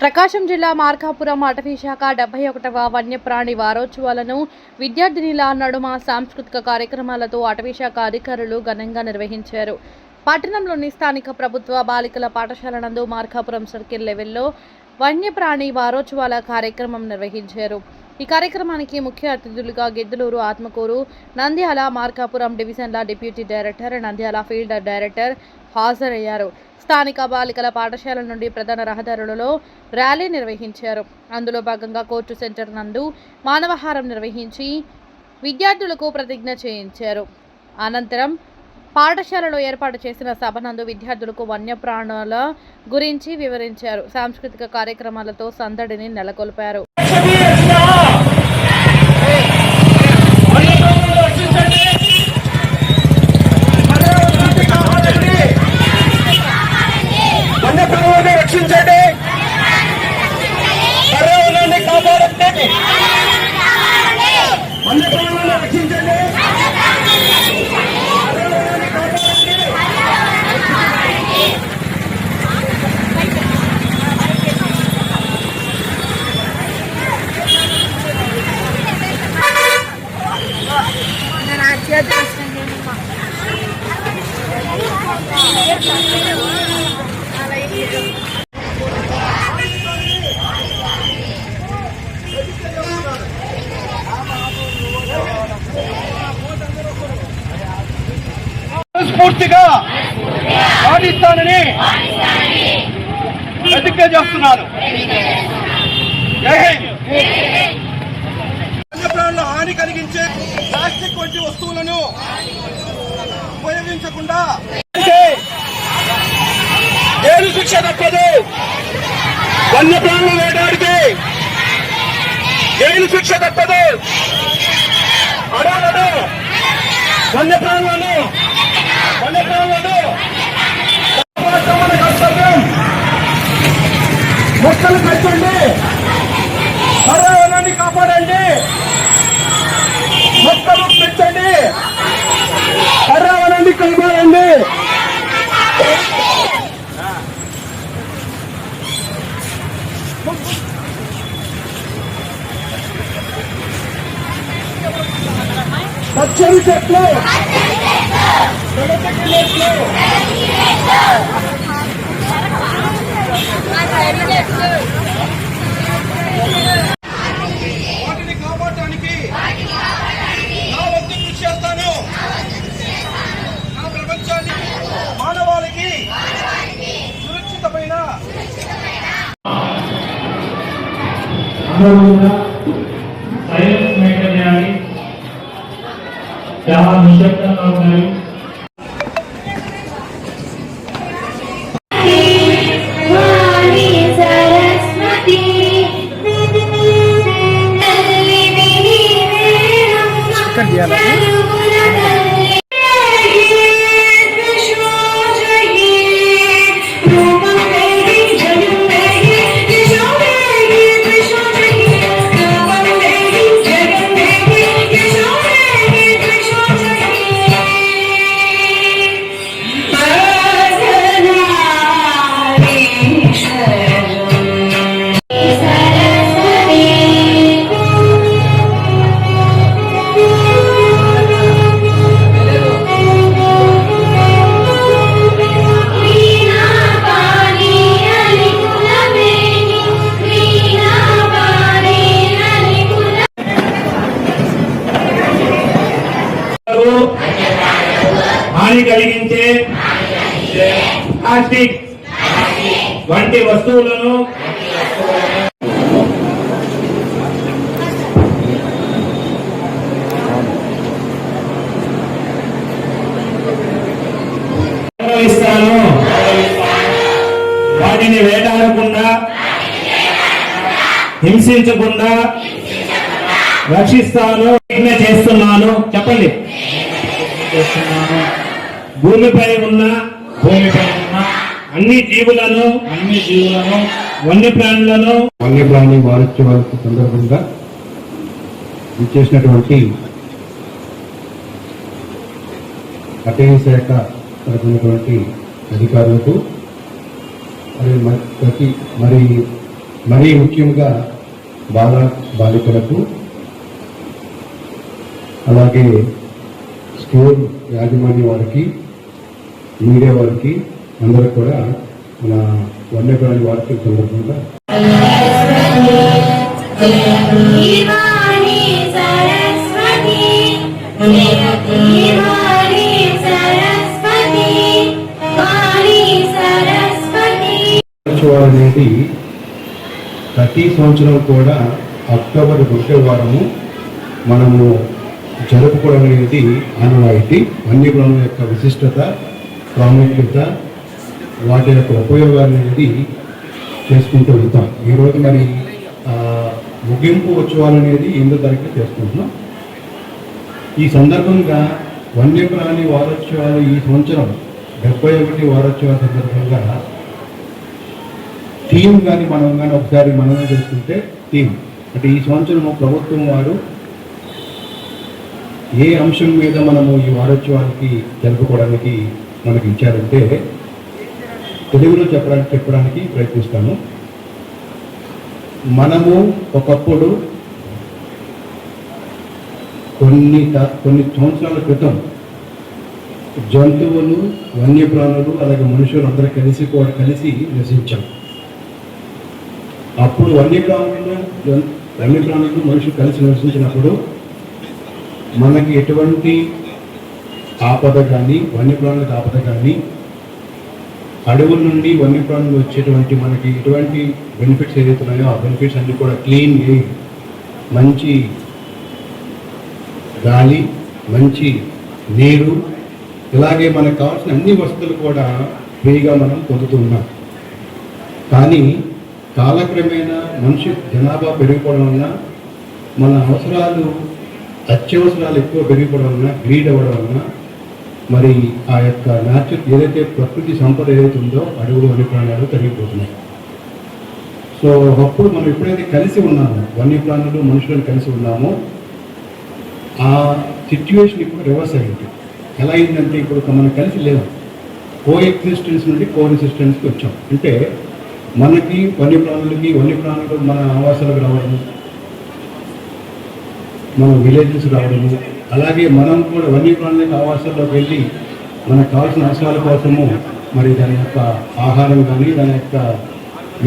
ప్రకాశం జిల్లా మార్కాపురం అటవీ శాఖ 71వ వన్యప్రాణి వారోత్సవాలను విద్యార్థినిల నడుమ సాంస్కృతిక కార్యక్రమాలతో అటవీ శాఖ అధికారులు ఘనంగా నిర్వహించారు. పట్టణంలోని స్థానిక ప్రభుత్వ బాలికల పాఠశాల నందు మార్కాపురం సర్కిల్ లెవెల్లో వన్యప్రాణి వారోత్సవాల కార్యక్రమం నిర్వహించారు. ఈ కార్యక్రమానికి ముఖ్య అతిథులుగా గిద్దలూరు, ఆత్మకూరు, నంద్యాల, మార్కాపురం డివిజన్ల deputy director, Nandyal field director హాజరయ్యారు. స్థానిక బాలికల పాఠశాల నుండి ప్రధాన రహదారులలో ర్యాలీ నిర్వహించారు. అందులో భాగంగా కోర్టు సెంటర్ నందు మానవహారం నిర్వహించి విద్యార్థులకు ప్రతిజ్ఞ చేయించారు. అనంతరం పాఠశాలలో ఏర్పాటు చేసిన సభ నందు విద్యార్థులకు వన్యప్రాణుల గురించి వివరించారు. సాంస్కృతిక కార్యక్రమాలతో సందడిని నెలకొల్పారు. పూర్తిగా పాటిస్తానని ప్రతిజ్ఞ చేస్తున్నాను. వన్యప్రాణుల హాని కలిగించే ప్లాస్టిక్ వంటి వస్తువులను ఉపయోగించకుండా జైలు శిక్ష తప్పదు. వన్యప్రాణుల వేటాడికి జైలు శిక్ష తప్పదు. అడవులను వన్యప్రాణులను కర్తవ్యం. మొక్కలు పెంచండి, పర్యావరణాన్ని కాపాడండి. మొక్కలు పెంచండి, పర్యావరణాన్ని కాపాడండి. పచ్చని చెట్లు, వాటిని కాపాడటానికి నా వంతు కృషి చేస్తాను. నా ప్రపంచాన్ని మానవాళికి సురక్షితమైన సైలెన్స్ మెయింటైన్ చేయాలి. చాలా నిశ్శబ్దంగా ఉన్నాయి. హాని కలిగించే ప్లాస్టిక్ వంటి వస్తువులను గౌరవిస్తాను. వాటిని వేటాడకుండా, హింసించకుండా రక్షిస్తాను. ప్రతిజ్ఞ చేస్తున్నాను. చెప్పండి. భూమిపై ఉన్న అన్ని జీవులను వన్యప్రాణి వారోత్సవాల సందర్భంగా ఇచ్చేసినటువంటి అటవీ శాఖ తరపునటువంటి అధికారులకు మరీ ముఖ్యంగా బాలికలకు అలాగే స్టోర్ యాజమాన్య వారికి మీడియా వారికి అందరూ కూడా మన వన్యప్రాణి వార్తల సందర్భంగా అనేది ప్రతి సంవత్సరం కూడా అక్టోబర్ 1వ వారము మనము జరుపుకోవడం అనేది ఆనవాయితీ. వన్యప్రాణుల యొక్క విశిష్టత, ప్రాముఖ్యత, వాటి యొక్క ఉపయోగాలు అనేది చేసుకుంటూ వెళ్తాం. ఈరోజు మరి ముగింపు ఉత్సవాలు అనేది 8వ తారీఖు చేసుకుంటున్నాం. ఈ సందర్భంగా వన్యప్రాణి వారోత్సవాలు ఈ సంవత్సరం 71 వారోత్సవాల సందర్భంగా థీమ్ కానీ మనం ఒకసారి మనమే చేసుకుంటే థీమ్ అంటే ఈ సంవత్సరం ప్రభుత్వం వారు ఏ అంశం మీద మనము ఈ వారోత్సవానికి జరుపుకోవడానికి మనకి ఇచ్చారంటే తెలుగులో చెప్పడానికి ప్రయత్నిస్తాను. మనము ఒకప్పుడు కొన్ని సంవత్సరాల క్రితం జంతువులు, వన్యప్రాణులు అలాగే మనుషులు అందరూ కలిసి నివసించాం. అప్పుడు వన్యప్రాణులు మనుషులు కలిసి నివసించినప్పుడు మనకి ఎటువంటి ఆపద కానీ, వన్యప్రాణులకు ఆపద కానీ, అడవుల నుండి వన్యప్రాణులు వచ్చేటువంటి మనకి ఎటువంటి బెనిఫిట్స్ ఏదైతే ఉన్నాయో ఆ బెనిఫిట్స్ అన్నీ కూడా క్లీన్ ఎయిర్, మంచి గాలి, మంచి నీరు, ఇలాగే మనకు కావాల్సిన అన్ని వసతులు కూడా ఫ్రీగా మనం పొందుతున్నాం. కానీ కాలక్రమేణా మనిషి జనాభా పెరిగిపోవడం వలన మన అత్యవసరాలు ఎక్కువ పెరిగిపోవడం వలన, గ్రీడ్ అవ్వడం వలన మరి ఆ యొక్క ఏదైతే ప్రకృతి సంపద ఏదైతే ఉందో అడవులు, వన్యప్రాణులు తరిగిపోతున్నాయి. సో అప్పుడు మనం ఎప్పుడైతే కలిసి ఉన్నామో, వన్యప్రాణులు మనుషులను కలిసి ఉన్నామో, ఆ సిచ్యువేషన్ ఇప్పుడు రివర్స్ అయింది. ఎలా అయిందంటే ఇప్పుడు మనం కలిసి లేవు, కో ఎగ్జిస్టెన్స్ నుండి కో రెసిస్టెన్స్కి వచ్చాం. అంటే మనకి వన్యప్రాణులు మన ఆవాసాలకు రావడము, మన విలేజెస్ రావడము, అలాగే మనం కూడా వన్యప్రాణులకు ఆవాసాల్లోకి వెళ్ళి మనకు కావాల్సిన అవసరాల కోసము మరి దాని యొక్క ఆహారం కానీ దాని యొక్క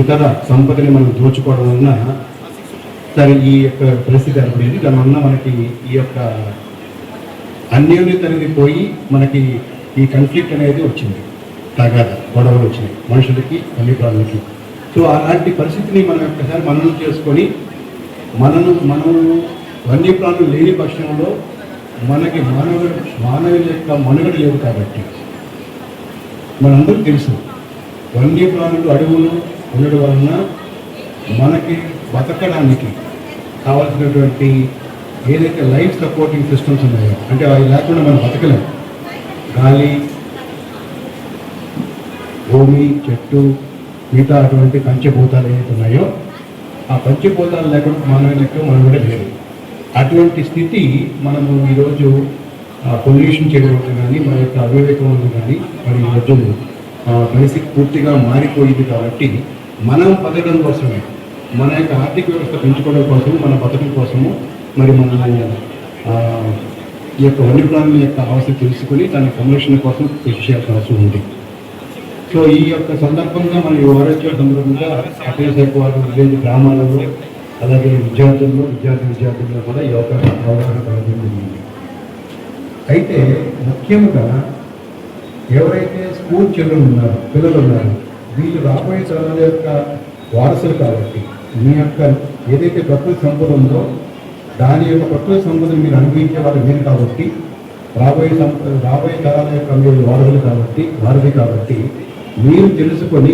ఇతర సంపదని మనం దోచుకోవడం వలన సరే ఈ యొక్క పరిస్థితి ఏర్పడింది. దానివల్ల మనకి ఈ యొక్క అన్యోన్యత అనేది పోయి మనకి ఈ కాన్ఫ్లిక్ట్ అనేది వచ్చింది, గొడవలు వచ్చినాయి మనుషులకి, వన్యప్రాణులకి. సో అలాంటి పరిస్థితిని మనం ఒక్కసారి మననం చేసుకొని మనము వన్యప్రాణులు లేని పక్షంలో మనకి మానవుల యొక్క మనుగడ లేదు. కాబట్టి మనందరూ తెలుసు వన్యప్రాణులు అడవులు ఉండడం వలన మనకి బతకడానికి కావాల్సినటువంటి ఏదైతే లైఫ్ సపోర్టింగ్ సిస్టమ్స్ ఉన్నాయో, అంటే అవి లేకుండా మనం బతకలేము. గాలి, భూమి, చెట్టు, మిగతా అటువంటి పంచభూతాలు ఏవైతే ఉన్నాయో ఆ పంచభూతాలు లేకుండా మానవులకు మనం కూడా లేదు. అటువంటి స్థితి మనము ఈరోజు పొల్యూషన్ చేయడం వల్ల కానీ, మన యొక్క అవివేకం వల్ల కానీ మరి ఈరోజు పరిస్థితి పూర్తిగా మారిపోయింది. కాబట్టి మనం బతకడం కోసమే, మన యొక్క ఆర్థిక వ్యవస్థ పెంచుకోవడం కోసము, మన బతకడం కోసము మరి మనం ఈ యొక్క వన్యప్రాణుల యొక్క అవసరం తెలుసుకుని దాని సంరక్షణ కోసం కృషి చేయాల్సిన అవసరం ఉంది. సో ఈ యొక్క సందర్భంగా మన ఈ వారోత్సవ సందర్భంగా అటవీ శాఖ వారు విలేజ్ గ్రామాలలో అలాగే విద్యార్థుల్లో కూడా ఈ అవగాహన కలగజేస్తుంది. అయితే ముఖ్యంగా ఎవరైతే స్కూల్ పిల్లలు ఉన్నారో వీళ్ళు రాబోయే తరాల యొక్క వారసులు. కాబట్టి మీ యొక్క ఏదైతే ప్రకృతి సంపద ఉందో దాని యొక్క ప్రకృతి సంపదను మీరు అనుభవించే వాళ్ళు మీరు కాబట్టి, రాబోయే తరాల యొక్క మీరు వారధి కాబట్టి మీరు తెలుసుకొని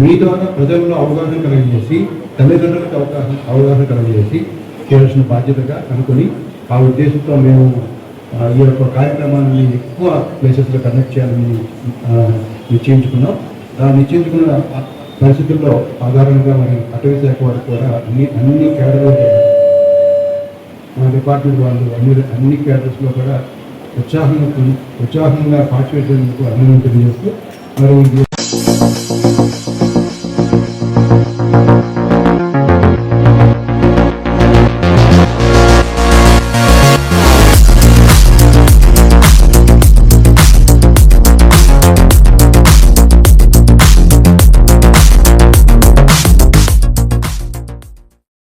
మీ ద్వారా ప్రజల్లో అవగాహన కలగజేసి, తల్లిదండ్రులకు అవగాహన కలగజేసి చేయాల్సిన బాధ్యతగా అనుకుని ఆ ఉద్దేశంతో మేము ఈ యొక్క కార్యక్రమాన్ని ఎక్కువ ప్లేసెస్లో కండక్ట్ చేయాలని నిశ్చయించుకున్నాం. నిశ్చయించుకున్న పరిస్థితుల్లో ఆధారంగా మరి అటవీ శాఖ వారికి కూడా అన్ని కేడర్లు మన డిపార్ట్మెంట్ వాళ్ళు అన్ని క్యాడర్స్లో కూడా ఉత్సాహంగా పార్టిసిపేట్ చేసేందుకు అభినందన తెలియజేస్తూ మరి